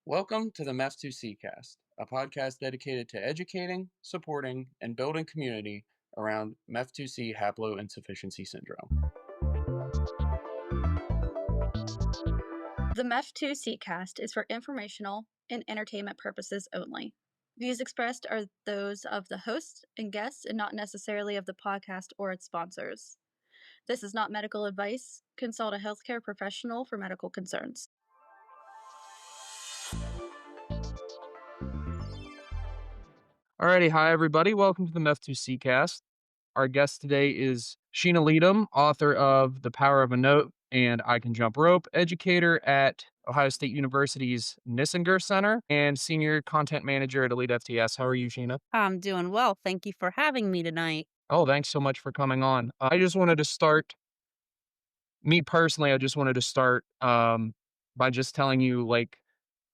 Welcome to the MEF2C cast, a podcast dedicated to educating, supporting, and building community around MEF2C haploinsufficiency syndrome. The MEF2 Cast is for informational and entertainment purposes only. Views expressed are those of the host and guests and not necessarily of the podcast or its sponsors. This is not medical advice. Consult a healthcare professional for medical concerns. Alrighty, hi everybody. Welcome to the MEF2C cast. Our guest today is Sheena Leedham, author of The Power of a Note and I Can Jump Rope, educator at Ohio State University's Nissinger Center, and senior content manager at Elite FTS. How are you, Sheena? I'm doing well. Thank you for having me tonight. Oh, thanks so much for coming on. I just wanted to start Me personally, I just wanted to start, by just telling you,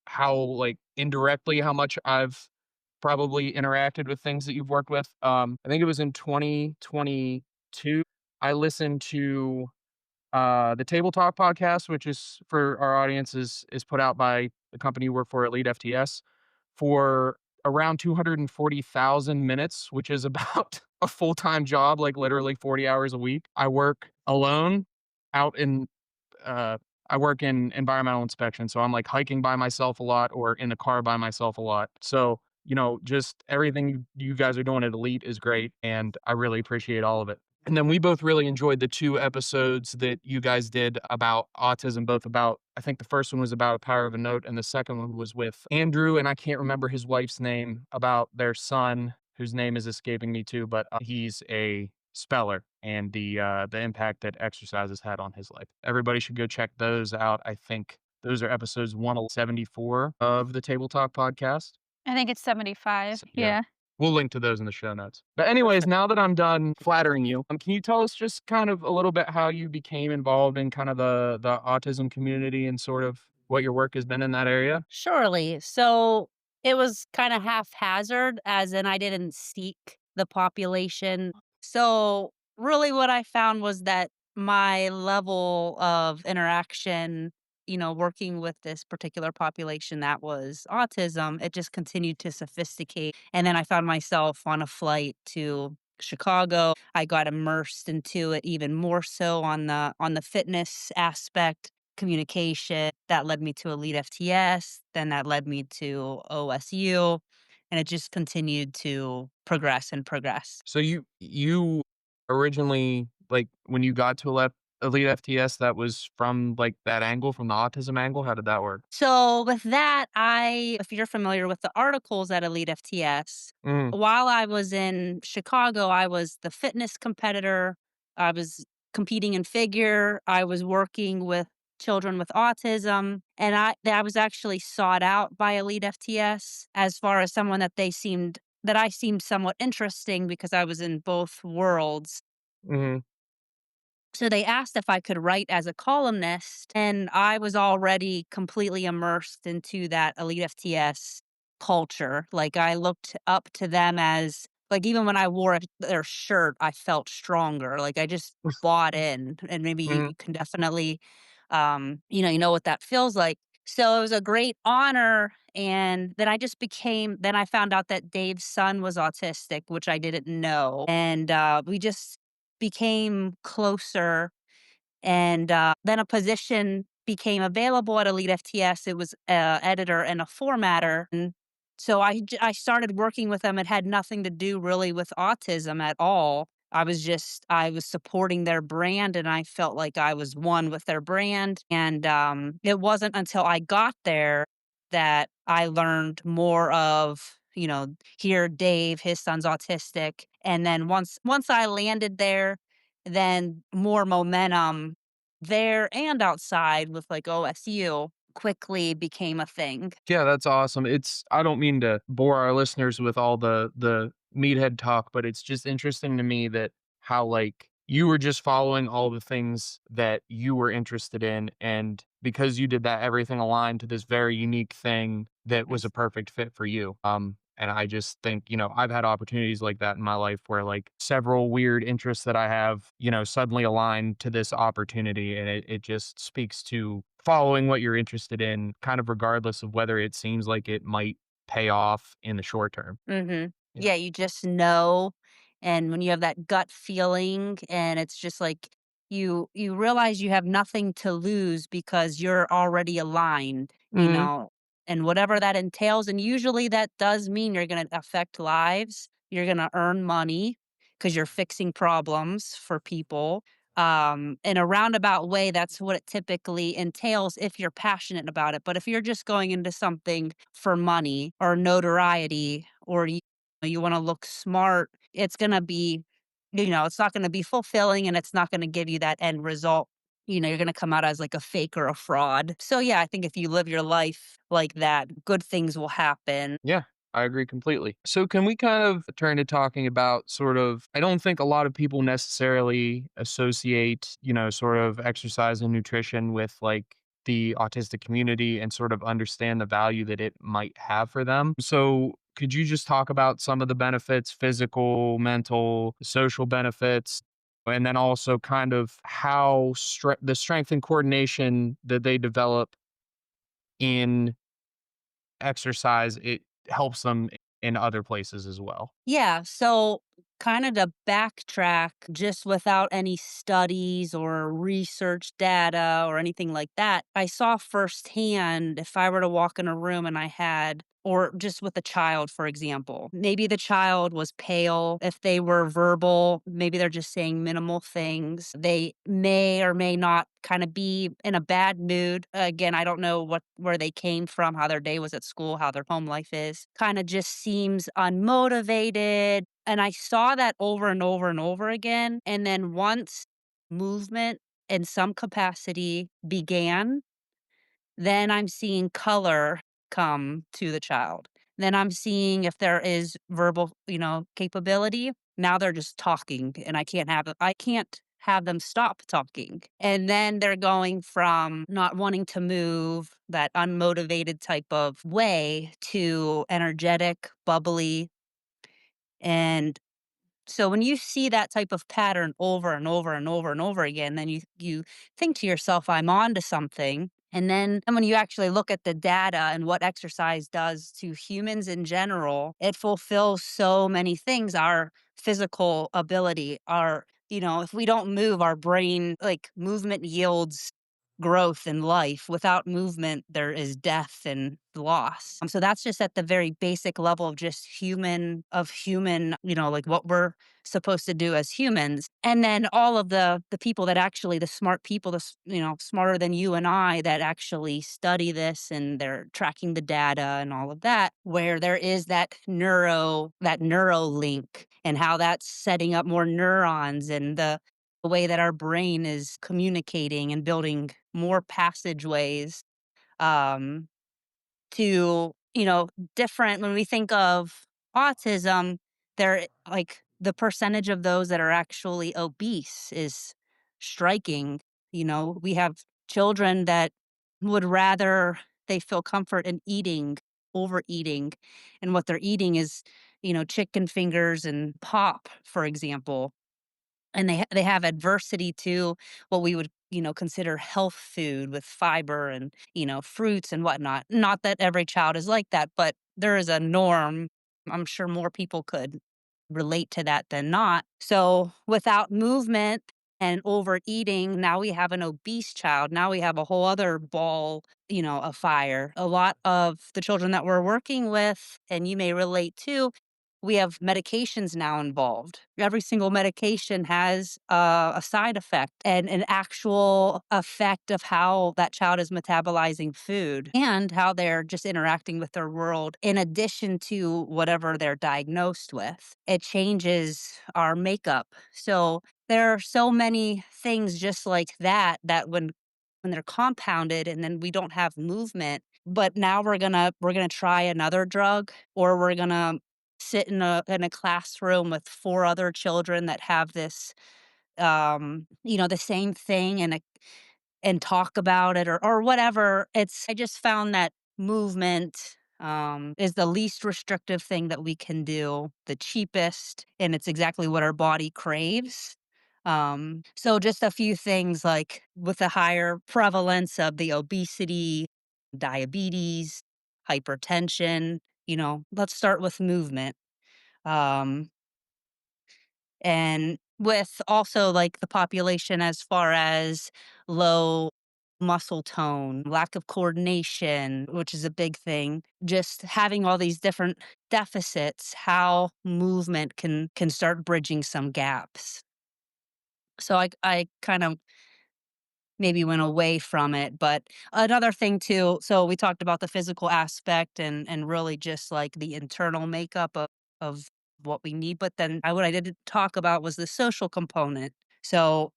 how, indirectly how much I've probably interacted with things that you've worked with. I think it was in 2022, I listened to, the Table Talk podcast, which is for our audience is put out by the company you work for, Elite FTS, for around 240,000 minutes, which is about a full-time job, like literally 40 hours a week. I work alone out in uh I work in environmental inspection, so I'm like hiking by myself a lot or in a car by myself a lot. So, just everything you guys are doing at Elite is great, and I really appreciate all of it. And then we both really enjoyed the two episodes that you guys did about autism, both about, I think the first one was about a power of a note, and the second one was with Andrew, and I can't remember his wife's name, about their son, whose name is escaping me too, but he's a speller and the impact that exercise has had on his life. Everybody should go check those out. I think those are episodes 174 of the Table Talk podcast. I think it's 75. So, yeah. Yeah. We'll link to those in the show notes. But anyways, now that I'm done flattering you, can you tell us just kind of a little bit how you became involved in kind of the autism community and sort of what your work has been in that area? Surely. So it was kind of haphazard, as in I didn't seek the population. So really, what I found was that my level of interaction, working with this particular population that was autism, it just continued to sophisticate. And then I found myself on a flight to Chicago. I got immersed into it even more so on the fitness aspect, communication. That led me to Elite FTS, then that led me to OSU, and it just continued to progress and progress. So you originally, like, when you got to Elite FTS, that was from, like, that angle, from the autism angle? How did that work? So with that, if you're familiar with the articles at Elite FTS, Mhm, while I was in Chicago, I was the fitness competitor. I was competing in figure. I was working with children with autism, and I was actually sought out by Elite FTS as far as someone that I seemed somewhat interesting because I was in both worlds. mhm, So they asked if I could write as a columnist, and I was already completely immersed into that Elite FTS culture. Like, I looked up to them as, like, even when I wore their shirt, I felt stronger. Like, I just bought in, and maybe you mhm. can definitely, you know what that feels like. So it was a great honor. And then then I found out that Dave's son was autistic, which I didn't know. And we just became closer, and then a position became available at Elite FTS. It was a editor and a formatter, and so I started working with them. It had nothing to do really with autism at all. I was supporting their brand, and I felt like I was one with their brand. And it wasn't until I got there that I learned more of, here Dave, his son's autistic, and then once I landed there, then more momentum there and outside with, like, OSU quickly became a thing. Yeah, that's awesome. I don't mean to bore our listeners with all the meathead talk, but it's just interesting to me that how, like, you were just following all the things that you were interested in, and because you did that, everything aligned to this very unique thing that was a Yes. perfect fit for you. And I just think, I've had opportunities like that in my life where like several weird interests that I have, suddenly align to this opportunity. And it just speaks to following what you're interested in, kind of regardless of whether it seems like it might pay off in the short term. Mhm. Yeah. Yeah, you just know, and when you have that gut feeling and it's just like you realize you have nothing to lose because you're already aligned, Hmm. and whatever that entails, and usually that does mean you're gonna affect lives, you're gonna earn money because 'cause you're fixing problems for people. In a roundabout way, that's what it typically entails if you're passionate about it, but if you're just going into something for money or notoriety or you wanna look smart, it's gonna be it's not gonna be fulfilling and it's not gonna give you that end result. You're gonna come out as like a fake or a fraud. So, yeah, I think if you live your life like that, good things will happen. Yeah, I agree completely. So, can we kind of turn to talking about sort of, I don't think a lot of people necessarily associate, sort of exercise and nutrition with like the autistic community and sort of understand the value that it might have for them. So, could you just talk about some of the benefits, physical, mental, social benefits, and then also kind of how the strength and coordination that they develop in exercise, it helps them in other places as well. Yeah, so kinda to backtrack just without any studies or research data or anything like that, I saw firsthand if I were to walk in a room and I had or just with a child, for example, maybe the child was pale, if they were verbal, maybe they're just saying minimal things. They may or may not kinda be in a bad mood. Again, I don't know where they came from, how their day was at school, how their home life is. Kinda just seems unmotivated, and I saw that over and over and over again, and then once movement in some capacity began, then I'm seeing color come to the child. Then I'm seeing if there is verbal, capability. Now they're just talking and I can't have them stop talking. And then they're going from not wanting to move, that unmotivated type of way, to energetic, bubbly, and so when you see that type of pattern over and over and over and over again, then you think to yourself, I'm on to something. And when you actually look at the data and what exercise does to humans in general, it fulfills so many things. Our physical ability, if we don't move, our brain, like movement yields growth in life. Without movement, there is death and loss. So that's just at the very basic level of just human, like what we're supposed to do as humans. And then all of the people that actually the smart people, smarter than you and I, that actually study this and they're tracking the data and all of that, where there is that neuro link and how that's setting up more neurons and the way that our brain is communicating and building more passageways um, to, different when we think of autism, there like the percentage of those that are actually obese is striking. We have children that would rather they feel comfort in eating, overeating, and what they're eating is, chicken fingers and pop, for example, and they have adversity to what we would, consider health food with fiber and, fruits and whatnot. Not that every child is like that, but there is a norm. I'm sure more people could relate to that than not. So without movement and overeating, now we have an obese child. Now we have a whole other ball, of fire. A lot of the children that we're working with, and you may relate to, we have medications now involved. Every single medication has a side effect and an actual effect of how that child is metabolizing food and how they're just interacting with their world, in addition to whatever they're diagnosed with. It changes our makeup. So there are so many things just like that when they're compounded and then we don't have movement, but now we're gonna try another drug, or we're gonna sit in a classroom with 4 other children that have this, the same thing, and talk about it or whatever. I just found that movement, is the least restrictive thing that we can do, the cheapest, and it's exactly what our body craves. So just a few things like with the higher prevalence of the obesity, diabetes, hypertension, let's start with movement. Um, and with also like the population as far as low muscle tone, lack of coordination, which is a big thing, just having all these different deficits, how movement can start bridging some gaps. So I kind of maybe went away from it, but another thing too, so we talked about the physical aspect and really just like the internal makeup of what we need, but then what I didn't talk about was the social component. So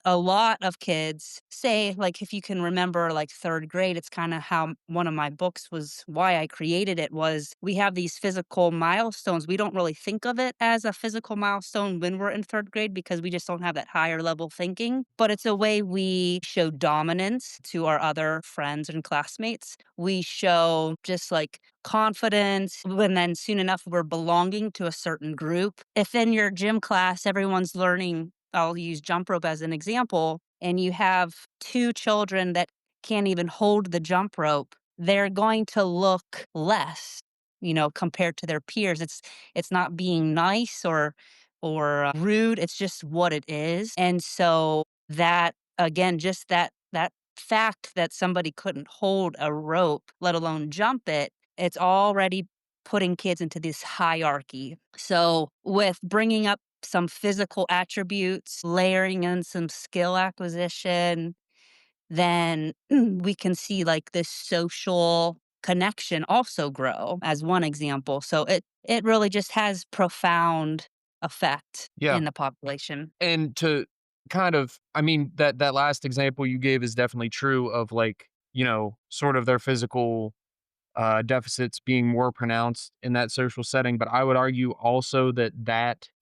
a lot of kids say, like, if you can remember, like, 3rd grade, it's kinda how one of my books was why I created it was we have these physical milestones. We don't really think of it as a physical milestone when we're in 3rd grade because we just don't have that higher level thinking, but it's a way we show dominance to our other friends and classmates. We show just, like, confidence, and then soon enough, we're belonging to a certain group. If in your gym class, everyone's learning I'll use jump rope as an example, and you have 2 children that can't even hold the jump rope, they're going to look less, compared to their peers. It's not being nice or rude, it's just what it is. And so that again, just that fact that somebody couldn't hold a rope, let alone jump it, it's already putting kids into this hierarchy. So with bringing up some physical attributes, layering in some skill acquisition, then we can see like this social connection also grow as one example. So it really just has profound effect Yeah. in the population. And to kind of, I mean, that last example you gave is definitely true of like, sort of their physical deficits being more pronounced in that social setting. But I would argue also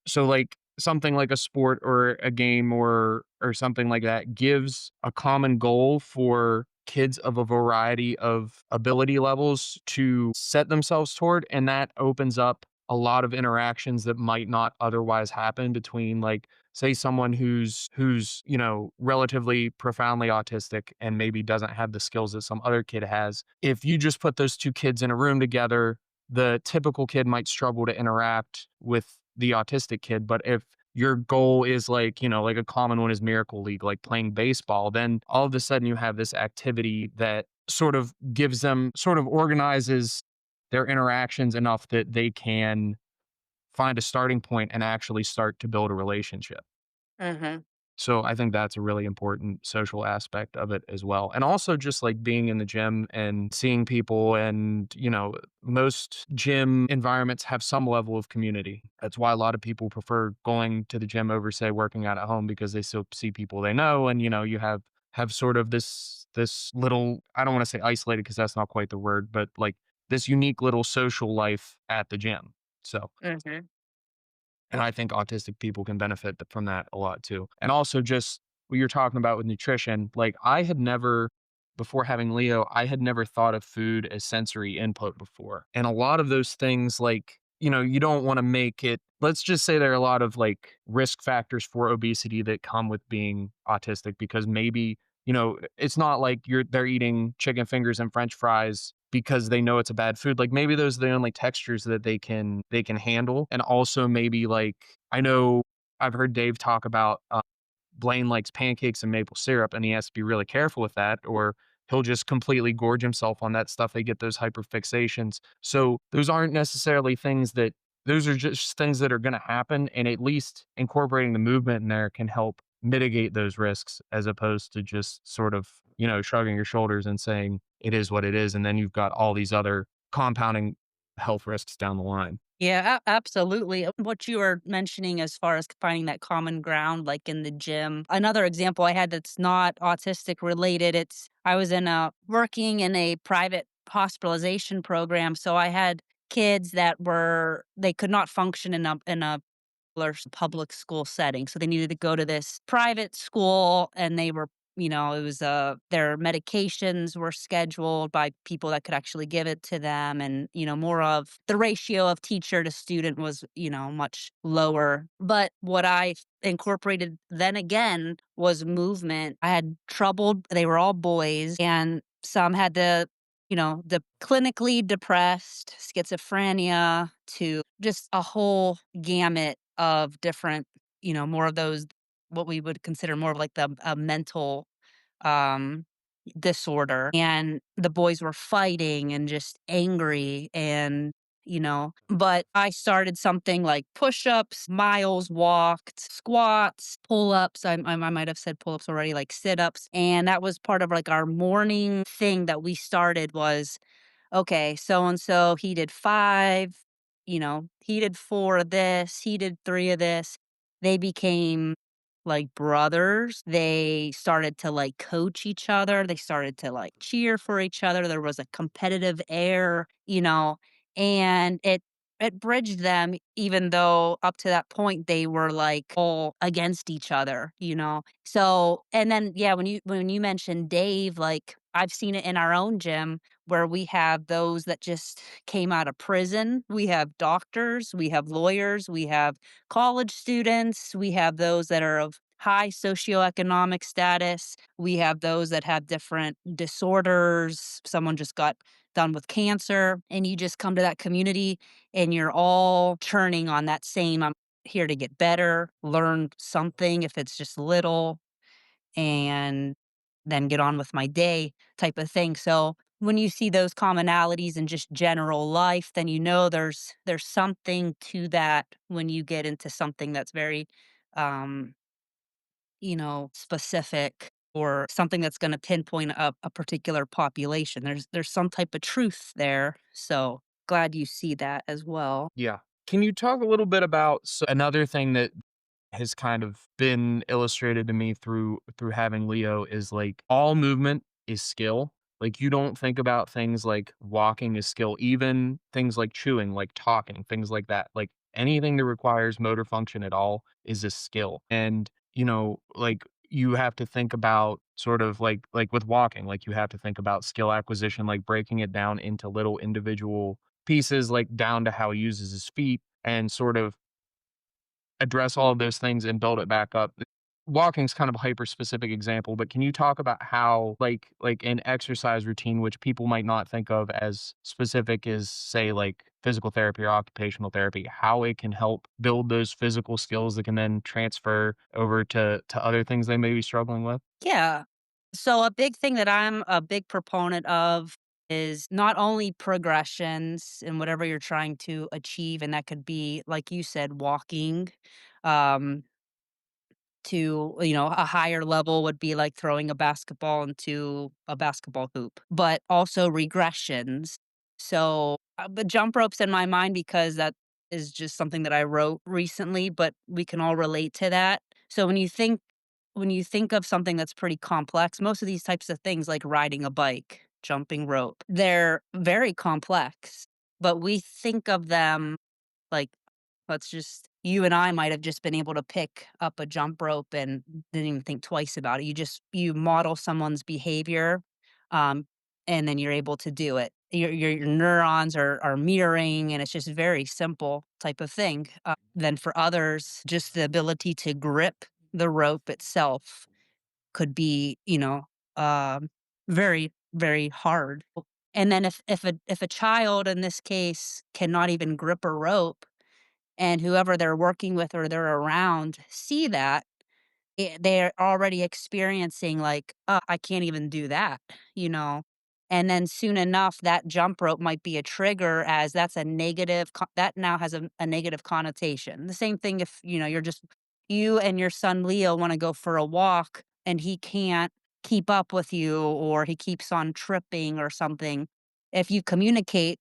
so like something like a sport or a game or something like that gives a common goal for kids of a variety of ability levels to set themselves toward, and that opens up a lot of interactions that might not otherwise happen between, like, say someone who's relatively profoundly autistic and maybe doesn't have the skills that some other kid has. If you just put those two kids in a room together, the typical kid might struggle to interact with the autistic kid. But if your goal is like, like a common one is Miracle League, like playing baseball, then all of a sudden you have this activity that sort of organizes their interactions enough that they can find a starting point and actually start to build a relationship. Mhm. So I think that's a really important social aspect of it as well. And also just like being in the gym and seeing people and, most gym environments have some level of community. That's why a lot of people prefer going to the gym over, say, working out at home because they still see people they know. And, you have sort of this little, I don't want to say isolated because that's not quite the word, but like this unique little social life at the gym. So Mhm. and I think autistic people can benefit from that a lot too. And also just what you're talking about with nutrition, like I had never, before having Leo, I had never thought of food as sensory input before. And a lot of those things, like, you don't want to make it, let's just say there are a lot of like risk factors for obesity that come with being autistic because maybe, it's not like they're eating chicken fingers and French fries because they know it's a bad food. Like maybe those are the only textures that they can handle. And also maybe like I know I've heard Dave talk about Blaine likes pancakes and maple syrup, and he has to be really careful with that, or he'll just completely gorge himself on that stuff. They get those hyperfixations. So those aren't necessarily those are just things that are going to happen. And at least incorporating the movement in there can help mitigate those risks as opposed to just sort of, shrugging your shoulders and saying it is what it is. And then you've got all these other compounding health risks down the line. Yeah, absolutely. What you were mentioning as far as finding that common ground, like in the gym. Another example I had that's not autistic related. I was working in a private hospitalization program, so I had kids that they could not function in a public school setting, so they needed to go to this private school, and they were It was, their medications were scheduled by people that could actually give it to them, and, more of the ratio of teacher to student was, much lower. But what I incorporated then again was movement. I had trouble, they were all boys, and some had the clinically depressed, schizophrenia, to just a whole gamut of different, more of those, what we would consider more of like the a mental um disorder. And the boys were fighting and just angry, and but I started something like push-ups, miles walked, squats, pull-ups. I might have said pull-ups already, like sit-ups, and that was part of like our morning thing that we started was, okay, so and so, he did 5, he did 4 of this, he did 3 of this. They became like brothers. They started to like coach each other. They started to like cheer for each other. There was a competitive air, and it bridged them, even though up to that point they were like all against each other, So, and then yeah, when you mentioned Dave, like I've seen it in our own gym where we have those that just came out of prison. We have doctors, we have lawyers, we have college students, we have those that are of high socioeconomic status, we have those that have different disorders. Someone just got done with cancer, and you just come to that community and you're all churning on that same, I'm here to get better, learn something if it's just little, and then get on with my day type of thing. So when you see those commonalities in just general life, then there's something to that when you get into something that's very um, specific, or something that's going to pinpoint a particular population. There's some type of truth there. So glad you see that as well. Yeah. Can you talk a little bit about another thing that has kind of been illustrated to me through having Leo is like all movement is skill. Like you don't think about things like walking is skill, even things like chewing, like talking, things like that. Like anything that requires motor function at all is a skill. And, like you have to think about sort of like with walking, like you have to think about skill acquisition, like breaking it down into little individual pieces, like down to how he uses his feet and sort of address all of those things and build it back up. Walking's kind of a hyper specific example, but can you talk about how like an exercise routine, which people might not think of as specific as say like physical therapy or occupational therapy, how it can help build those physical skills that can then transfer over to other things they may be struggling with? Yeah. So a big thing that I'm a big proponent of is not only progressions in whatever you're trying to achieve, and that could be, like you said, walking. Um, to, a higher level would be like throwing a basketball into a basketball hoop, but also regressions. So, the jump ropes in my mind, because that is just something that I wrote recently, but we can all relate to that. So when you think of something that's pretty complex, most of these types of things like riding a bike, jumping rope, they're very complex, but we think of them like, let's just you and I might have just been able to pick up a jump rope and didn't even think twice about it. You model someone's behavior, um, and then you're able to do it. Your neurons are mirroring, and it's just very simple type of thing. Then for others, just the ability to grip the rope itself could be, very, very hard. And then if a child in this case cannot even grip a rope, and whoever they're working with or they're around see that, they're already experiencing like, "Oh, I can't even do that," you know? And then soon enough, that jump rope might be a trigger, as that's a negative that now has a negative connotation. The same thing if, you and your son Leo wanna go for a walk and he can't keep up with you, or he keeps on tripping or something. If you communicate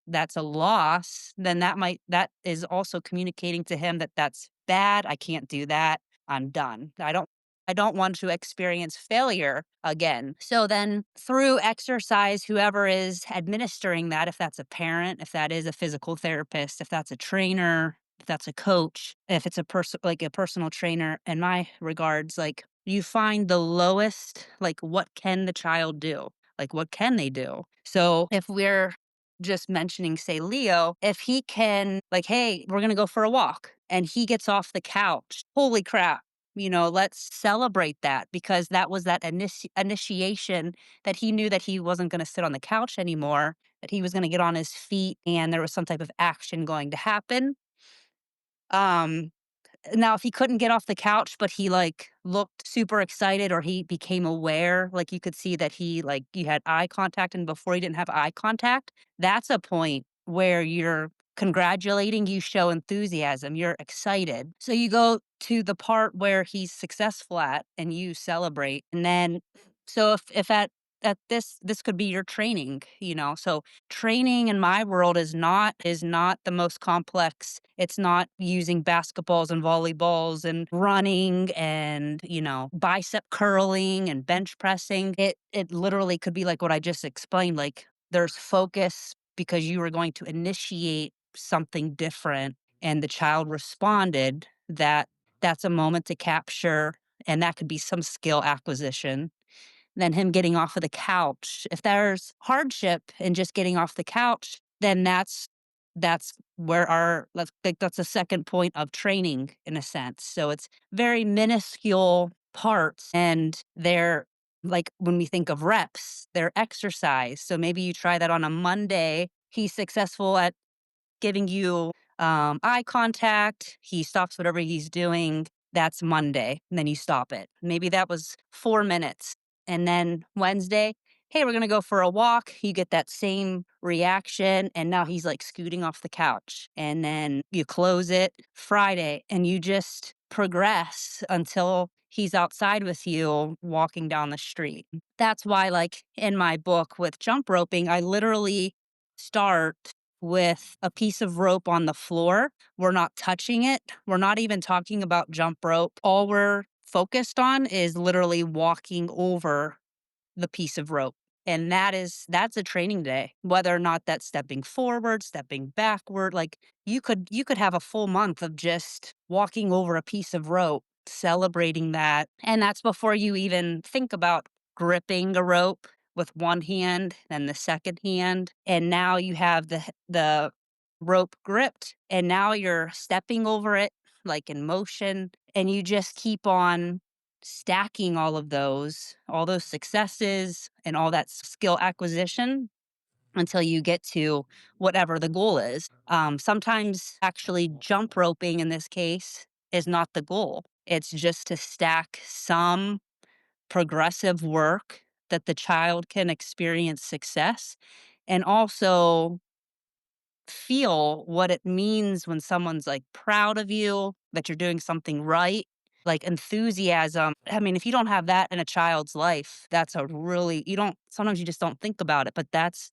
that's a loss, then that is also communicating to him that that's bad, I can't do that. I'm done. I don't want to experience failure again. So then through exercise, whoever is administering that, if that's a parent, if that is a physical therapist, if that's a trainer, if that's a coach, if it's a person like a personal trainer, in my regards, like You find the lowest, like, what can the child do? Like, what can they do? So if we're just mentioning, say, Leo, if he can, like, hey, we're going to go for a walk and he gets off the couch, holy crap. Let's celebrate that because that was that initiation that he knew that he wasn't going to sit on the couch anymore, that he was going to get on his feet and there was some type of action going to happen. Um, Now, if he couldn't get off the couch, but he, like, looked super excited or he became aware, like, you could see that he, like, you had eye contact and before he didn't have eye contact, that's a point where you're congratulating, you show enthusiasm, you're excited. So you go to the part where he's successful at and you celebrate. And then so if at this could be your training, so training in my world is not the most complex. It's not using basketballs and volleyballs and running and, bicep curling and bench pressing. It literally could be like what I just explained, like there's focus because you were going to initiate something different and the child responded that's a moment to capture and that could be some skill acquisition than him getting off of the couch. If there's hardship in just getting off the couch, then that's where let's think that's a second point of training in a sense. So it's very minuscule parts and they're like when we think of reps, they're exercise. So maybe you try that on a Monday. He's successful at giving you eye contact. He stops whatever he's doing. That's Monday. And then you stop it. Maybe that was 4 minutes. And then Wednesday, hey, we're going to go for a walk. You get that same reaction. And now he's like scooting off the couch. And then you close it Friday and you just progress until he's outside with you walking down the street. That's why, like in my book with jump roping, I literally start with a piece of rope on the floor. We're not touching it. We're not even talking about jump rope. All we're focused on is literally walking over the piece of rope. And that's a training day. Whether or not that's stepping forward, stepping backward, like you could have a full month of just walking over a piece of rope, celebrating that. And that's before you even think about gripping a rope with one hand and the second hand. And now you have the rope gripped and now you're stepping over it like in motion and you just keep on stacking all those successes and all that skill acquisition until you get to whatever the goal is. Sometimes actually jump roping in this case is not the goal. It's just to stack some progressive work that the child can experience success and also feel what it means when someone's like proud of you, that you're doing something right, like enthusiasm. I mean, if you don't have that in a child's life, that's a really, you don't, sometimes you just don't think about it, but that's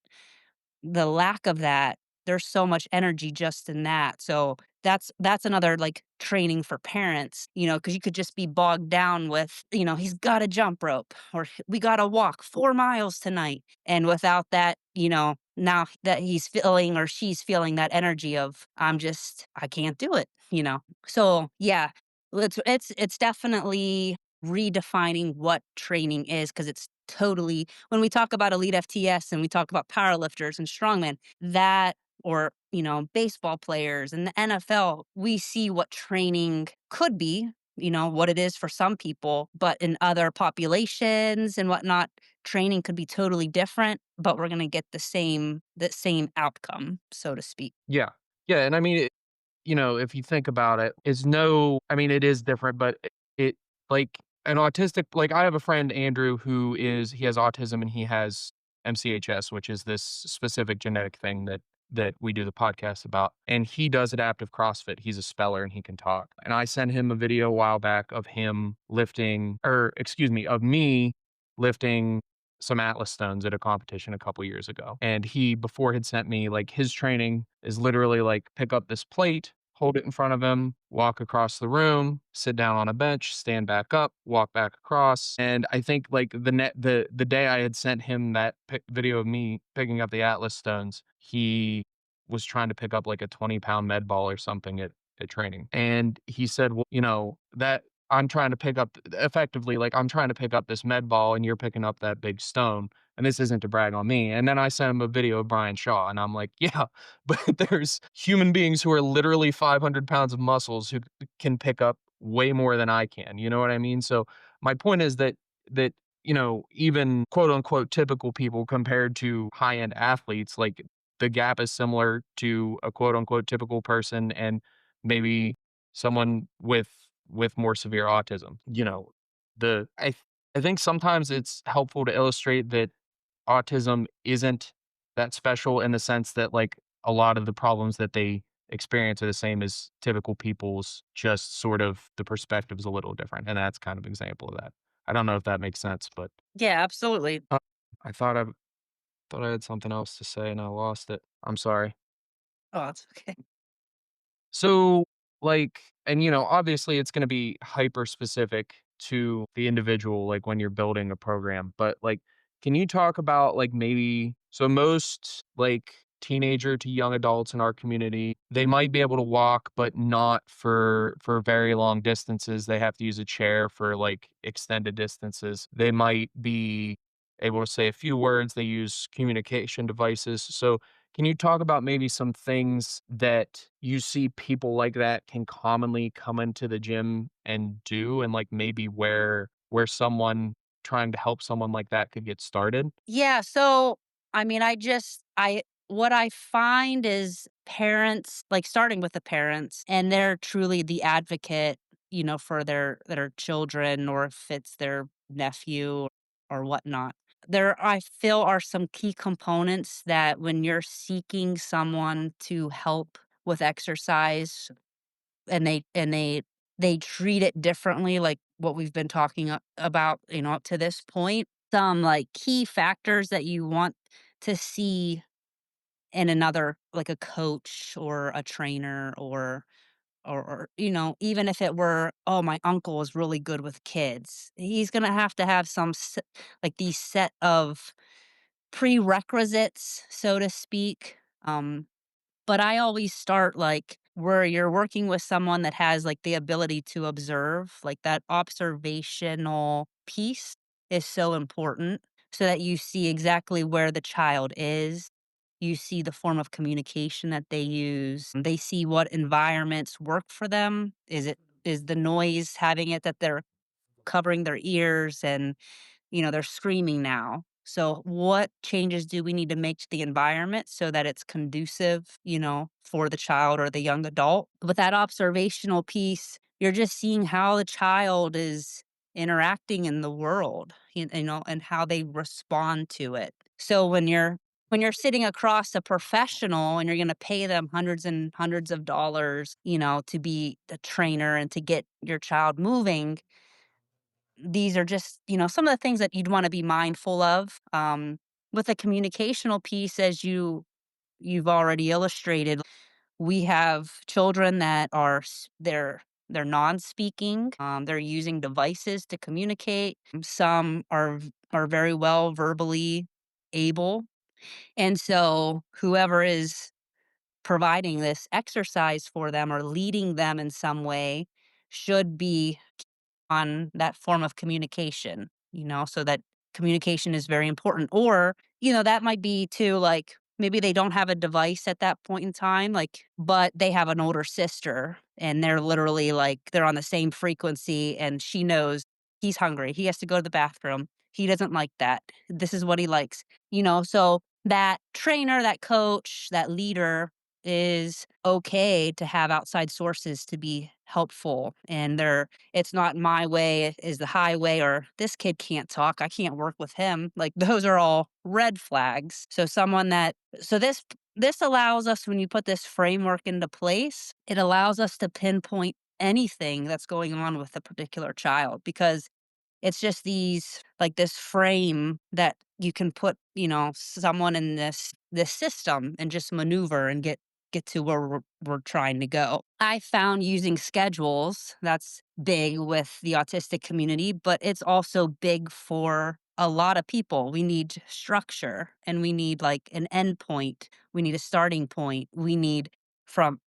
the lack of that, there's so much energy just in that. So that's another like training for parents, because you could just be bogged down with, he's got a jump rope or we got to walk 4 miles tonight. And without that, now that he's feeling or she's feeling that energy of I can't do it. So yeah, it's definitely redefining what training is because it's totally when we talk about elite FTS and we talk about powerlifters and strongmen, that or, baseball players and the NFL, we see what training could be, what it is for some people, but in other populations and whatnot, training could be totally different, but we're gonna get the same outcome, so to speak. Yeah. Yeah, and I mean, if you think about it, is no I mean, it is different, but it like, an autistic like, I have a friend, Andrew, he has autism and he has MCHS, which is this specific genetic thing that we do the podcast about, and he does adaptive CrossFit. He's a speller and he can talk, and I sent him a video a while back of him lifting or excuse me, of me lifting some Atlas stones at a competition a couple years ago, and he before had sent me, like, his training is literally, like, pick up this plate, hold it in front of him, walk across the room, sit down on a bench, stand back up, walk back across, and I think, like, the day I had sent him that video of me picking up the Atlas stones, he was trying to pick up, like, a 20-pound med ball or something at training, and he said, "Well, that I'm trying to pick up effectively, like, I'm trying to pick up this med ball and you're picking up that big stone, and this isn't to brag on me. And then I sent him a video of Brian Shaw, and I'm like, yeah, but there's human beings who are literally 500 pounds of muscles who can pick up way more than I can. You know what I mean? So my point is that even quote unquote typical people compared to high end athletes, like the gap is similar to a quote unquote typical person and maybe someone with more severe autism. I think sometimes it's helpful to illustrate that autism isn't that special in the sense that like a lot of the problems that they experience are the same as typical people's, just sort of the perspective is a little different. And that's kind of an example of that. I don't know if that makes sense, but Yeah, absolutely. uh, I thought I had something else to say and I lost it. I'm sorry. Oh, it's okay. So, like, and obviously it's going to be hyper specific to the individual, like when you're building a program, but like, can you talk about like maybe, so most like teenager to young adults in our community, they might be able to walk, but not for very long distances. They have to use a chair for like extended distances. They might be able to say a few words. They use communication devices. So, can you talk about maybe some things that you see people like that can commonly come into the gym and do, and like maybe where someone trying to help someone like that could get started? Yeah, so, I mean, I what I find is parents, like, starting with the parents, and they're truly the advocate, for their children, or if it's their nephew or whatnot. There, I feel, are some key components that when you're seeking someone to help with exercise, and they treat it differently, like what we've been talking about, up to this point. Some, like, key factors that you want to see in another, like a coach or a trainer, or even if it were, "Oh, my uncle is really good with kids." He's gonna have to have like, these set of prerequisites, so to speak. But I always start, like, where you're working with someone that has, like, the ability to observe, like, that observational piece is so important, so that you see exactly where the child is. You see the form of communication that they use. They see what environments work for them. Is the noise having it that they're covering their ears, and they're screaming now. So what changes do we need to make to the environment so that it's conducive, for the child or the young adult? With that observational piece, you're just seeing how the child is interacting in the world, and how they respond to it. So when you're sitting across a professional and you're going to pay them hundreds and hundreds of dollars, to be the trainer and to get your child moving, these are just, some of the things that you'd wanna be mindful of. With the communicational piece, as you've already illustrated, we have children that are they're non-speaking, they're using devices to communicate. Some are very well verbally able, and so whoever is providing this exercise for them or leading them in some way should be on that form of communication, so that communication is very important. Or, that might be too, like, maybe they don't have a device at that point in time, like, but they have an older sister and they're literally like, they're on the same frequency, and she knows he's hungry. He has to go to the bathroom. He doesn't like that. This is what he likes, so that trainer, that coach, that leader is okay to have outside sources to be helpful, and it's not my way is the highway, or this kid can't talk, I can't work with him. Like, those are all red flags. So someone that so this allows us, when you put this framework into place, it allows us to pinpoint anything that's going on with a particular child, because it's just this frame that you can put, someone in this system and just maneuver and get to where we're trying to go. I found using schedules, that's big with the autistic community, but it's also big for a lot of people. We need structure, and we need, like, an end point. We need a starting point. We need, from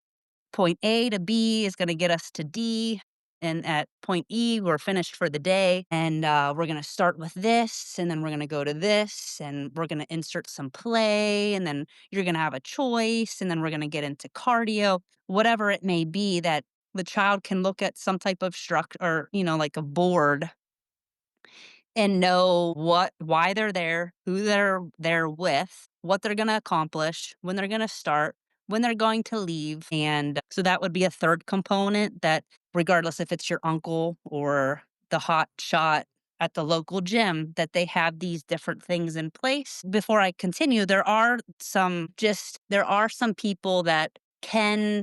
point A to B is going to get us to D. and at point E, we're finished for the day, and we're going to start with this, and then we're going to go to this, and we're going to insert some play, and then you're going to have a choice, and then we're going to get into cardio, whatever it may be that the child can look at some type of structure or, like a board and know why they're there, who they're there with, what they're gonna accomplish, when they're gonna start, when they're going to leave, and so that would be a third component that regardless if it's your uncle or the hot shot at the local gym, that they have these different things in place. Before I continue, there are some people that can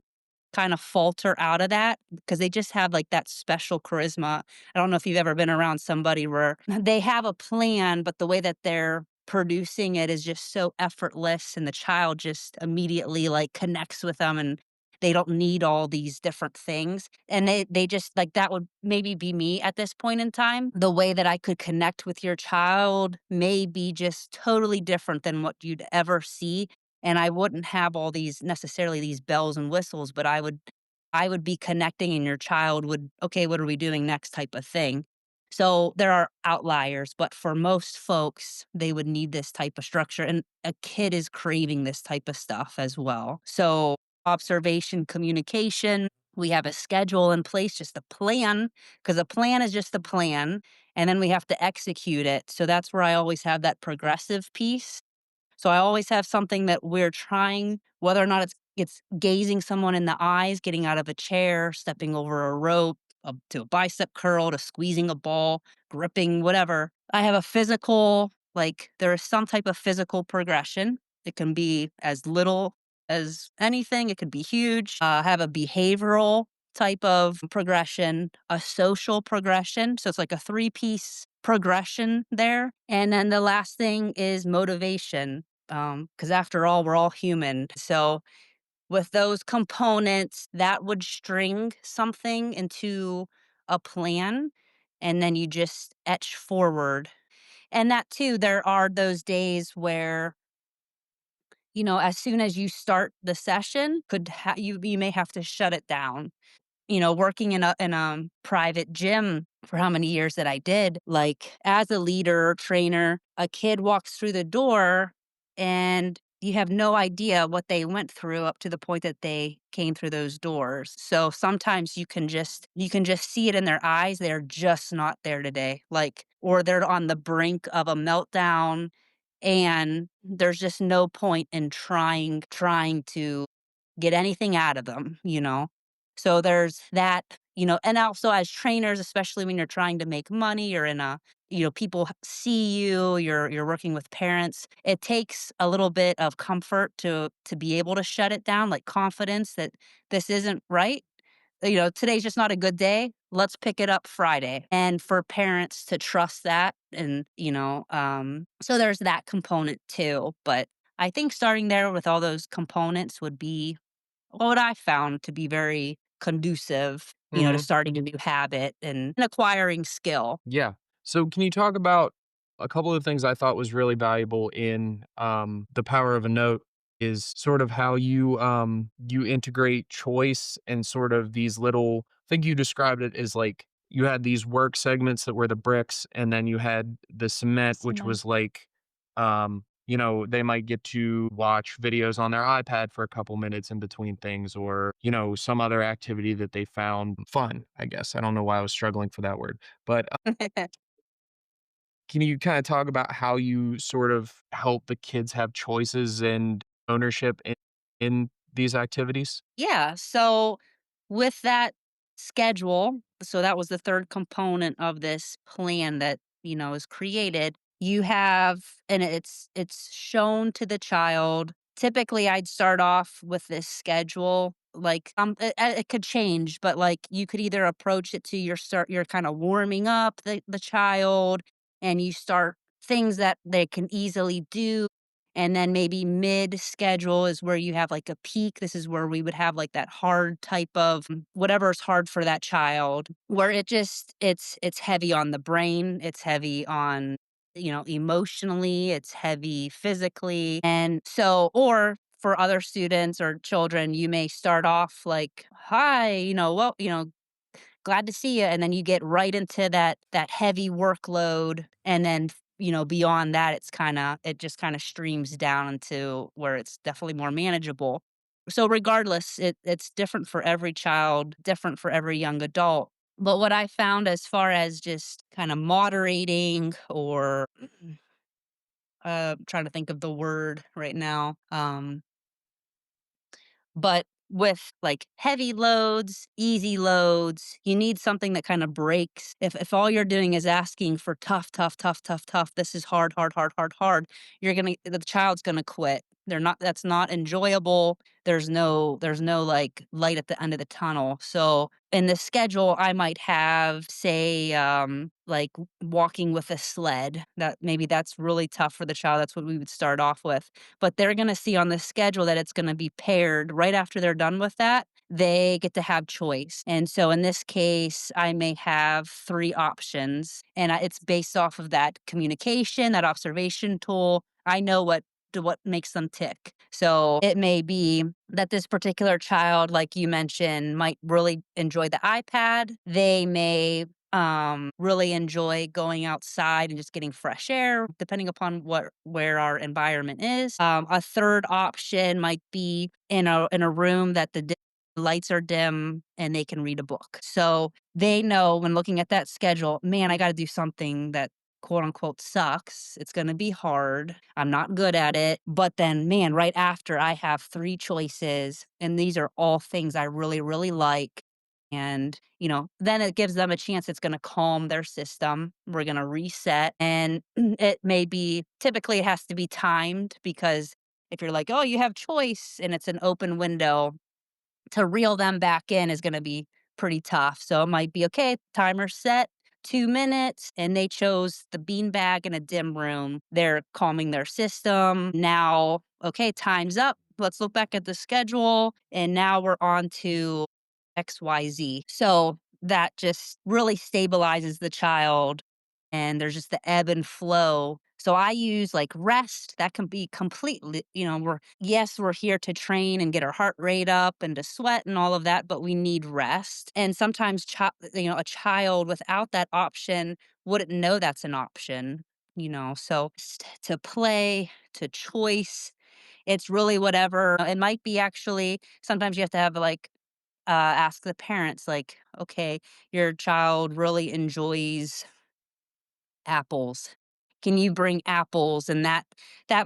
kind of falter out of that because they just have like that special charisma. I don't know if you've ever been around somebody where they have a plan, but the way that they're producing it is just so effortless and the child just immediately like connects with them and they don't need all these different things. And they just like that would maybe be me at this point in time. The way that I could connect with your child may be just totally different than what you'd ever see and I wouldn't have all these necessarily these bells and whistles, but I would be connecting and your child would, "Okay, what are we doing next?" type of thing. So, there are outliers, but for most folks, they would need this type of structure, and a kid is craving this type of stuff as well. So, observation, communication, we have a schedule in place, just a plan, because a plan is just a plan, and then we have to execute it. So, that's where I always have that progressive piece. So I always have something that we're trying, whether or not it's gazing someone in the eyes, getting out of a chair, stepping over a rope, to a bicep curl, to squeezing a ball, gripping, whatever. I have a physical, like there is some type of physical progression. It can be as little as anything. It could be huge. Have a behavioral type of progression, a social progression. So it's like a three-piece progression there. And then the last thing is motivation. Because after all, we're all human. So with those components, that would string something into a plan, and then you just etch forward. And that too, there are those days where, as soon as you start the session, you may have to shut it down. Working in a private gym for how many years that I did, like as a leader or trainer, a kid walks through the door and you have no idea what they went through up to the point that they came through those doors. So sometimes you can just see it in their eyes. They're just not there today. Like, or they're on the brink of a meltdown and there's just no point in trying to get anything out of them. So there's that, and also as trainers, especially when you're trying to make money or people see you, you're working with parents, it takes a little bit of comfort to be able to shut it down, like confidence that this isn't right. Today's just not a good day. Let's pick it up Friday. And for parents to trust that so there's that component too. But I think starting there with all those components would be what I found to be very conducive, to Mhm. starting a new habit and acquiring skill. Yeah. So can you talk about a couple of things I thought was really valuable in The Power of a Note is sort of how you integrate choice and sort of these little I think you described it as like you had these work segments that were the bricks and then you had the cement which Cement. was like they might get to watch videos on their iPad for a couple minutes in between things or, some other activity that they found fun, I guess. I don't know why I was struggling for that word. But can you kinda talk about how you sort of help the kids have choices and ownership in these activities? Yeah. So with that schedule, so that was the third component of this plan that, is created. You have and it's shown to the child. Typically I'd start off with this schedule like it could change, but like you could either approach it to you're kind of warming up the child and you start things that they can easily do and then maybe mid schedule is where you have like a peak. This is where we would have like that hard type of whatever's hard for that child, where it's heavy on the brain, it's heavy on emotionally, it's heavy physically. And so or for other students or children, you may start off like, hi, well, glad to see you," and then you get right into that heavy workload, and then, beyond that, it just kinda streams down into where it's definitely more manageable. So regardless, it's different for every child, different for every young adult. But what I found as far as just kinda moderating or, trying to think of the word right now, but with like heavy loads, easy loads, you need something that kind of breaks. If all you're doing is asking for tough, tough, tough, tough, tough, this is hard, hard, hard, hard, hard, the child's gonna quit. That's not enjoyable. There's no like light at the end of the tunnel. So in the schedule, I might have, say, like walking with a sled. That maybe that's really tough for the child. That's what we would start off with, but they're gonna see on the schedule that it's gonna be paired right after they're done with that, they get to have choice. And so in this case, I may have 3 options, and it's based off of that communication, that observation tool. I know what makes them tick. So it may be that this particular child, like you mentioned, might really enjoy the iPad. They may really enjoy going outside and just getting fresh air, depending upon where our environment is. A third option might be in a room that the lights are dim and they can read a book. So they know when looking at that schedule, man, I got to do something that quote unquote sucks. It's going to be hard. I'm not good at it. But then, man, right after I have 3 choices, and these are all things I really, really like. And, then it gives them a chance. It's going to calm their system. We're going to reset. And it may be, typically, it has to be timed because if you're like, oh, you have choice and it's an open window, to reel them back in is gonna be pretty tough. So it might be, okay, timer set, 2 minutes, and they chose the beanbag in a dim room. They're calming their system. Now, okay, time's up. Let's look back at the schedule, and now we're on to XYZ. So that just really stabilizes the child, and there's just the ebb and flow. So I use like rest. That can be completely, we're here to train and get our heart rate up and to sweat and all of that, but we need rest. And sometimes, a child without that option wouldn't know that's an option. So to play, to choice, it's really whatever. It might be actually, sometimes you have to have like, ask the parents, like, okay, your child really enjoys apples. Can you bring apples? And that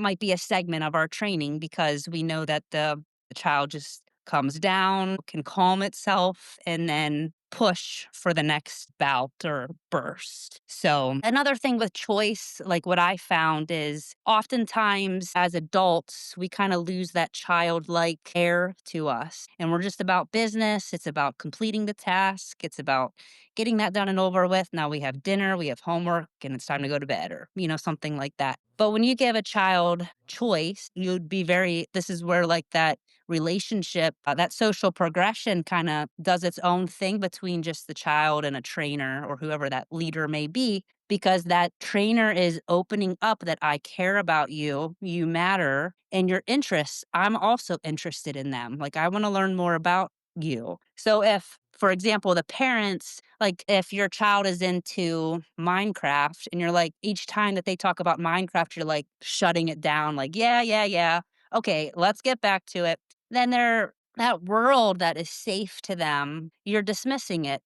might be a segment of our training because we know that the child just comes down, can calm itself, and then push for the next bout or burst. So another thing with choice, like what I found is oftentimes as adults, we kind of lose that childlike care to us. And we're just about business. It's about completing the task. It's about getting that done and over with. Now we have dinner, we have homework, and it's time to go to bed or, something like that. But when you give a child choice, this is where like that relationship, that social progression kind of does its own thing between just the child and a trainer or whoever that leader may be, because that trainer is opening up that I care about you, you matter, and your interests. I'm also interested in them. Like, I want to learn more about you. So if, for example, the parents, like if your child is into Minecraft and you're like, each time that they talk about Minecraft, you're like shutting it down, like, yeah, yeah, yeah. Okay, let's get back to it. Then that world that is safe to them, you're dismissing it.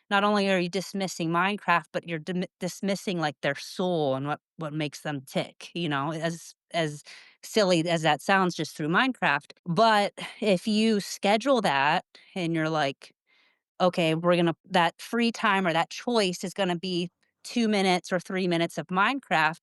Not only are you dismissing Minecraft, but you're dismissing like their soul and what makes them tick, as silly as that sounds just through Minecraft. But if you schedule that and you're like, okay, that free time or that choice is gonna be 2 minutes or 3 minutes of Minecraft,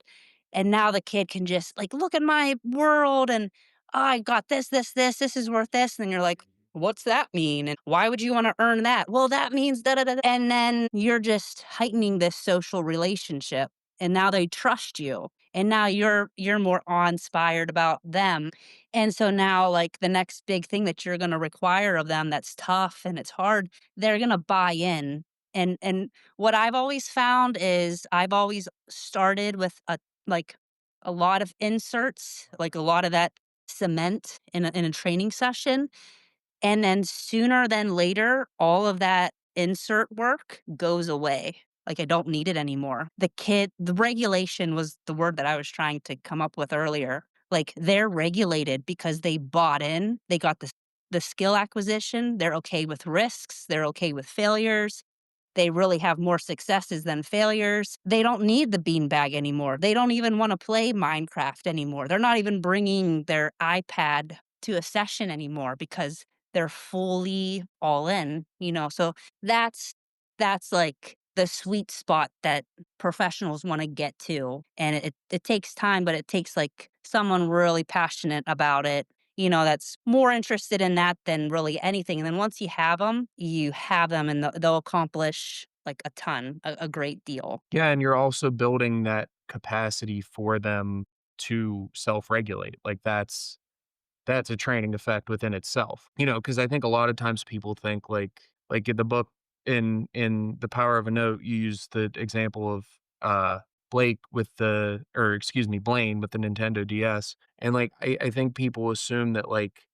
and now the kid can just, like, "Look at my world," and, "Oh, I got this is worth this," and you're like, "What's that mean, and why would you wanna earn that?" "Well, that means da da da," and then you're just heightening this social relationship, and now they trust you, and now you're more awe-inspired about them, and so now, like, the next big thing that you're gonna require of them that's tough and it's hard, they're gonna buy in. And what I've always found is I've always started with like a lot of inserts, like a lot of that cement in a training session, and then sooner than later, all of that insert work goes away. Like, I don't need it anymore. The regulation was the word that I was trying to come up with earlier. Like, they're regulated because they bought in, they got the skill acquisition, they're okay with risks, they're okay with failures, they really have more successes than failures. They don't need the beanbag anymore. They don't even wanna play Minecraft anymore. They're not even bringing their iPad to a session anymore because they're fully all in, you know? So that's like the sweet spot that professionals wanna get to, and it takes time, but it takes, like, someone really passionate about it, you know, that's more interested in that than really anything, and then once you have them, and they'll accomplish, like, a ton, a great deal. Yeah, and you're also building that capacity for them to self-regulate. Like, that's a training effect within itself, because I think a lot of times people think, like in the book, in The Power of a Note, you use the example of, Blake with the or excuse me, Blaine with the Nintendo DS, and, like, I think people assume that, like,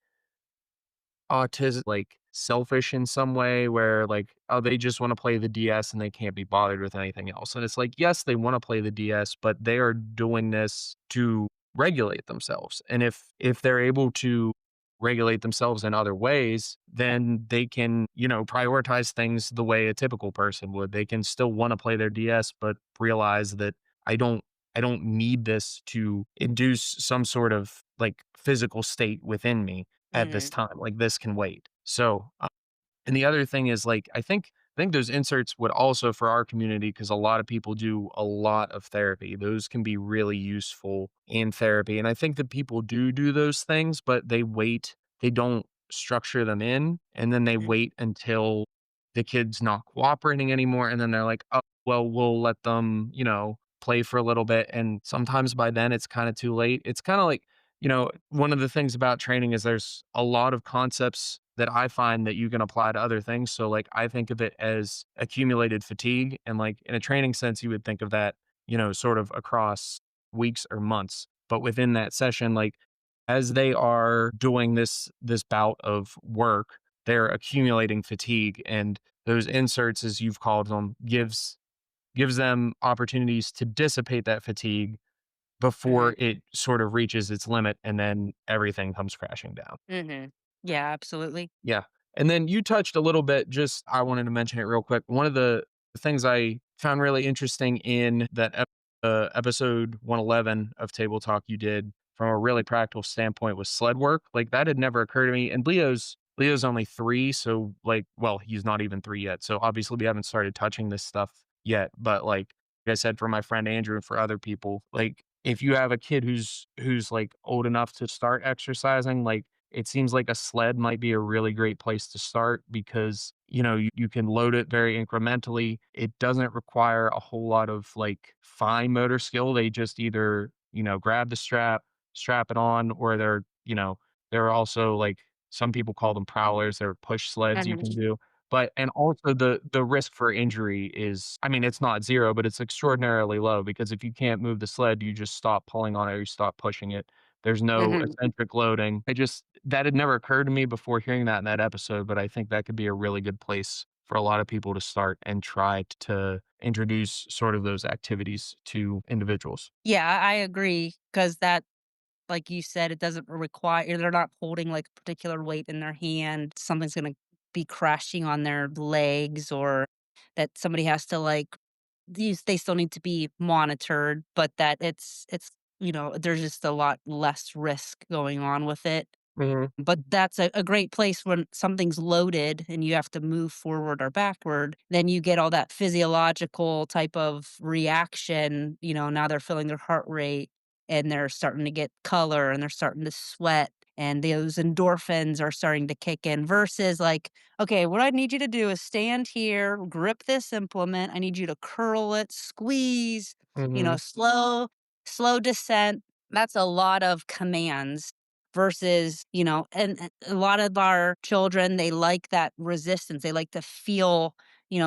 autism, like, selfish in some way where, like, oh, they just wanna play the DS and they can't be bothered with anything else, and it's like, yes, they wanna play the DS, but they are doing this to regulate themselves, and if they're able to regulate themselves in other ways, then they can, prioritize things the way a typical person would. They can still wanna play their DS, but realize that I don't I don't need this to induce some sort of, like, physical state within me at this Mhm, time. Like, this can wait. So, and the other thing is, like, I think those inserts would also for our community, because a lot of people do a lot of therapy. Those can be really useful in therapy, and I think that people do those things, but they don't structure them in, and then they mhm, wait until the kid's not cooperating anymore, and then they're like, "Oh, well, we'll let them, play for a little bit," and sometimes by then it's kinda too late. It's kinda like, one of the things about training is there's a lot of concepts that I find that you can apply to other things. So, like, I think of it as accumulated fatigue. And, like, in a training sense, you would think of that, sort of across weeks or months. But within that session, like, as they are doing this bout of work, they're accumulating fatigue. And those inserts, as you've called them, gives them opportunities to dissipate that fatigue mhm, before it sort of reaches its limit, and then everything comes crashing down. mhm. Yeah, absolutely. Yeah. And then you touched a little bit, just I wanted to mention it real quick. One of the things I found really interesting in that episode 111 of Table Talk you did from a really practical standpoint was sled work. Like, that had never occurred to me. And Leo's only 3, so, like, well, he's not even 3 yet. So obviously we haven't started touching this stuff yet. But, like I said, for my friend Andrew and for other people, like, if you have a kid who's like old enough to start exercising, like, it seems like a sled might be a really great place to start because, you can load it very incrementally. It doesn't require a whole lot of, like, fine motor skill. They just either, grab the strap it on, or there are also, like, some people call them prowlers. They're push sleds you Mhm, can do. But and also the risk for injury is, I mean, it's not 0, but it's extraordinarily low, because if you can't move the sled, you just stop pulling on it or you stop pushing it. There's no mhm. eccentric loading. That had never occurred to me before hearing that in that episode, but I think that could be a really good place for a lot of people to start and try to introduce sort of those activities to individuals. Yeah, I agree because that like you said, it doesn't require they're not holding, like, a particular weight in their hand, something's gonna be crashing on their legs or that somebody has to, like these they still need to be monitored, but that there's just a lot less risk going on with it. Mhm, But that's a great place when something's loaded and you have to move forward or backward, then you get all that physiological type of reaction, now they're feeling their heart rate and they're starting to get color and they're starting to sweat and those endorphins are starting to kick in versus like, okay, what I need you to do is stand here, grip this implement. I need you to curl it, squeeze, mhm, slow descent. That's a lot of commands versus, and a lot of our children, they like that resistance. They like to feel,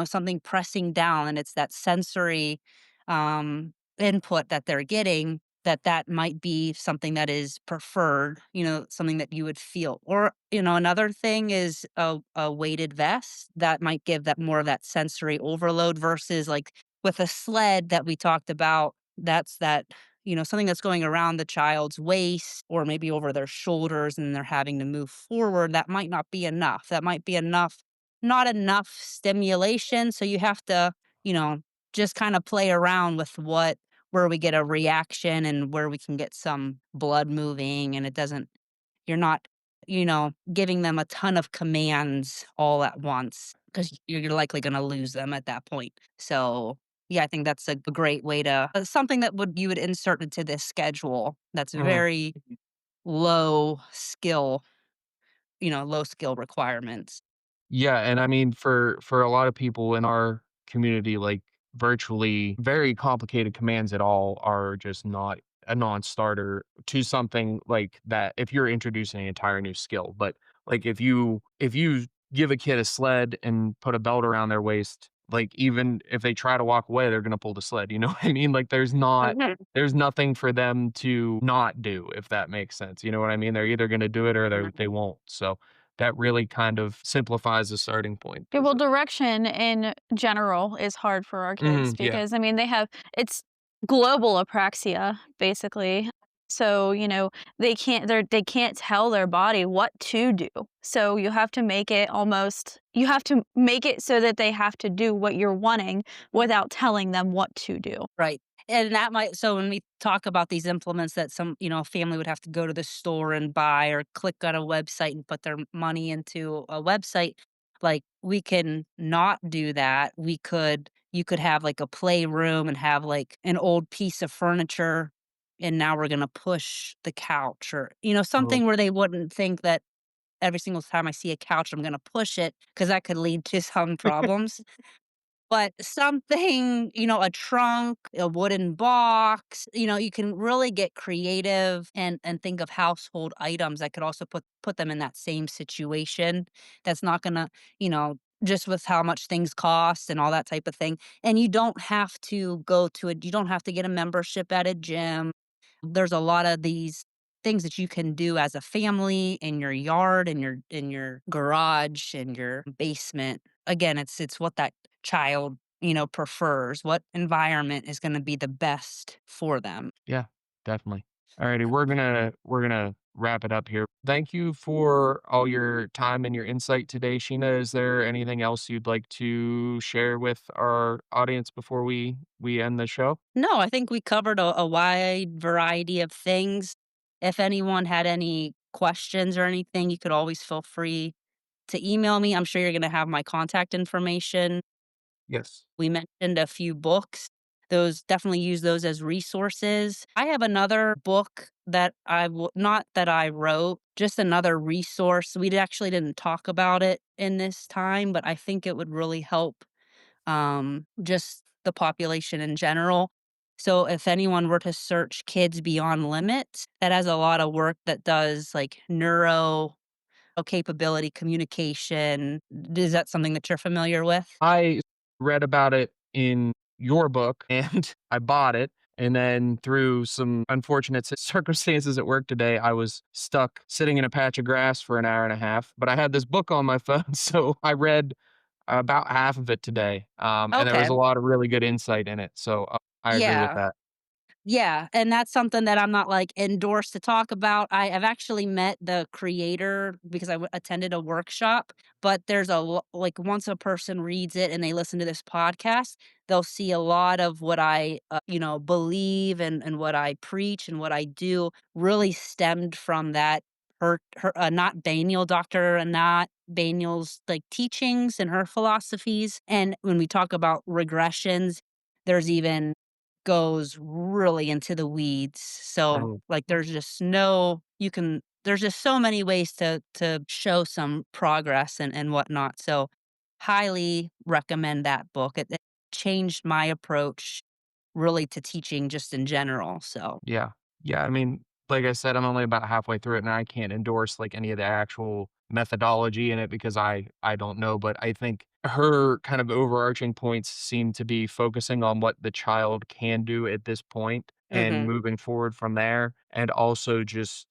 something pressing down and it's that sensory input that they're getting that that might be something that is preferred, something that you would feel. Or, another thing is a weighted vest that might give that more of that sensory overload versus like with a sled that we talked about, that's that, something that's going around the child's waist or maybe over their shoulders and they're having to move forward. That might not be enough. That might be enough, not enough stimulation. So you have to, you know, just kind of play around with where we get a reaction and where we can get some blood moving and it doesn't you're not, giving them a ton of commands all at once because you're likely gonna lose them at that point. So, yeah, I think that's a great way to something that would you would insert into this schedule that's Mhm. very low skill, low skill requirements. Yeah, and I mean, for a lot of people in our community, like, virtually very complicated commands at all are just not a non-starter to something like that if you're introducing an entire new skill. But, like, if you give a kid a sled and put a belt around their waist, like, even if they try to walk away, they're gonna pull the sled, you know what I mean? Like, Mhm. there's nothing for them to not do, if that makes sense, you know what I mean? They're either gonna do it or they won't, so that really kind of simplifies the starting point, Yeah, does well, it? direction in general is hard for our kids Mhm, yeah. because, I mean, it's global apraxia, basically. So, they can't tell their body what to do. So you have to make it so that they have to do what you're wanting without telling them what to do. Right. And that might so when we talk about these implements that some, a family would have to go to the store and buy or click on a website and put their money into a website, like we can not do that. You could have like a playroom and have like an old piece of furniture and now we're gonna push the couch or, Oh. something where they wouldn't think that every single time I see a couch, I'm gonna push it because that could lead to some problems. But something, a trunk, a wooden box, you can really get creative and think of household items that could also put them in that same situation. That's not gonna, just with how much things cost and all that type of thing. And you don't have to you don't have to get a membership at a gym. There's a lot of these things that you can do as a family in your yard, in your garage, in your basement. Again, it's what that child, prefers, what environment is gonna be the best for them. Yeah, definitely. Alrighty, we're gonna wrap it up here. Thank you for all your time and your insight today, Sheena. Is there anything else you'd like to share with our audience before we end the show? No, I think we covered a wide variety of things. If anyone had any questions or anything, you could always feel free to email me. I'm sure you're gonna have my contact information. Yes. We mentioned a few books. Those definitely use those as resources. I have another book that not that I wrote, just another resource. We actually didn't talk about it in this time, but I think it would really help just the population in general. So if anyone were to search Kids Beyond Limits, that has a lot of work that does like neuro capability, communication. Is that something that you're familiar with? I read about it in your book and I bought it. And then through some unfortunate circumstances at work today, I was stuck sitting in a patch of grass for an hour and a half. But I had this book on my phone, so I read about half of it today. And there was Okay. a lot of really good insight in it. So I agree with Yeah. that. Yeah, and that's something that I'm not, like, endorsed to talk about. I've actually met the creator because attended a workshop, but there's like, once a person reads it and they listen to this podcast, they'll see a lot of what I, believe and what I preach and what I do really stemmed from that not Daniel, Dr. Anat Daniel's, like, teachings and her philosophies, and when we talk about regressions, there's even goes really into the weeds. So, Oh, like, there's just so many ways to show some progress and whatnot. So, highly recommend that book. It changed my approach really to teaching just in general. So, yeah. Yeah. I mean, like I said, I'm only about halfway through it and I can't endorse like any of the actual methodology in it because I don't know. But I think her kind of overarching points seem to be focusing on what the child can do at this point and Mhm. moving forward from there, and also just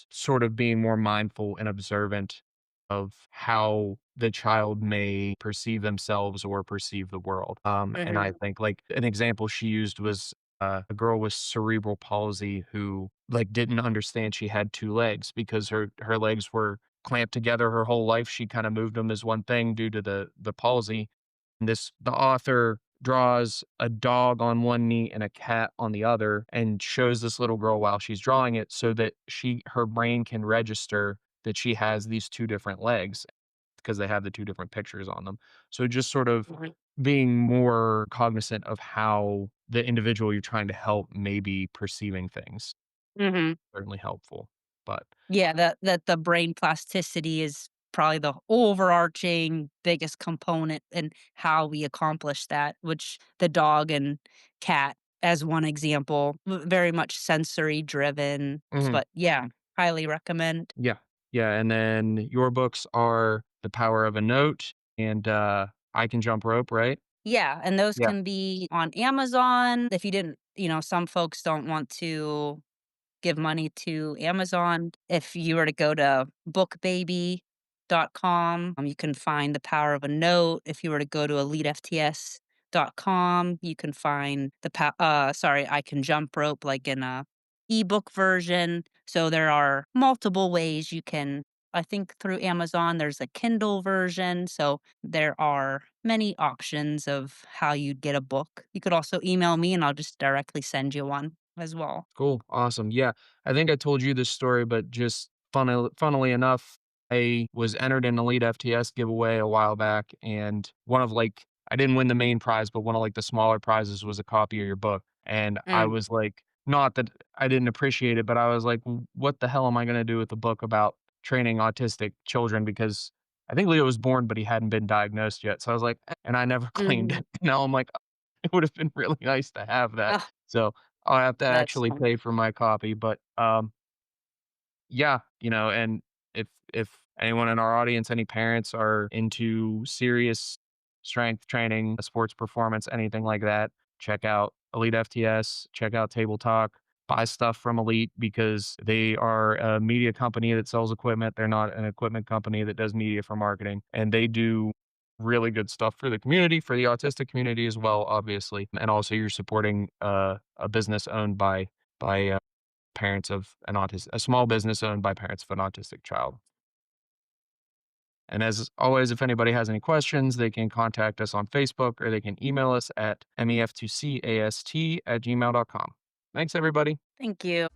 sort of being more mindful and observant of how the child may perceive themselves or perceive the world. And I Mhm. think like an example she used was a girl with cerebral palsy who like didn't understand she had two legs because her legs were clamped together her whole life. She kind of moved them as one thing due to the palsy. And the author draws a dog on one knee and a cat on the other and shows this little girl while she's drawing it so that her brain can register that she has these two different legs because they have the two different pictures on them. So just sort of Mhm. being more cognizant of how the individual you're trying to help may be perceiving things, Mhm. certainly helpful. But Yeah, that the brain plasticity is probably the overarching biggest component in how we accomplish that, which the dog and cat as one example, very much sensory driven, mhm, but yeah, highly recommend. yeah. Yeah, and then your books are The Power of a Note and, I Can Jump Rope, right? Yeah, and those Yeah. can be on Amazon. If you didn't, some folks don't want to give money to Amazon. If you were to go to bookbaby.com, you can find The Power of a Note. If you were to go to elitefts.com, you can find I Can Jump Rope like in a ebook version. So there are multiple ways you can I think through Amazon there's a Kindle version. So there are many options of how you'd get a book. You could also email me and I'll just directly send you one as well. Cool, awesome. Yeah, I think I told you this story, but just funnily enough, I was entered in Elite FTS giveaway a while back, and one of like I didn't win the main prize, but one of like the smaller prizes was a copy of your book, and I Mm, was like, not that I didn't appreciate it, but I was like, What the hell am I going to do with a book about training autistic children?" Because I think Leo was born, but he hadn't been diagnosed yet. So I was like, and I never claimed mhm. it. Now I'm like, it would have been really nice to have that. Oh, So I'll have to that's actually fun. pay for my copy, but, yeah, and if anyone in our audience, any parents are into serious strength training, sports performance, anything like that, check out Elite FTS, check out Table Talk, buy stuff from Elite because they are a media company that sells equipment. They're not an equipment company that does media for marketing, and they do really good stuff for the community, for the autistic community as well, obviously, and also you're supporting, a business owned by parents of a small business owned by parents of an autistic child. And as always, if anybody has any questions, they can contact us on Facebook or they can email us at mef2cast@gmail.com. Thanks, everybody. Thank you.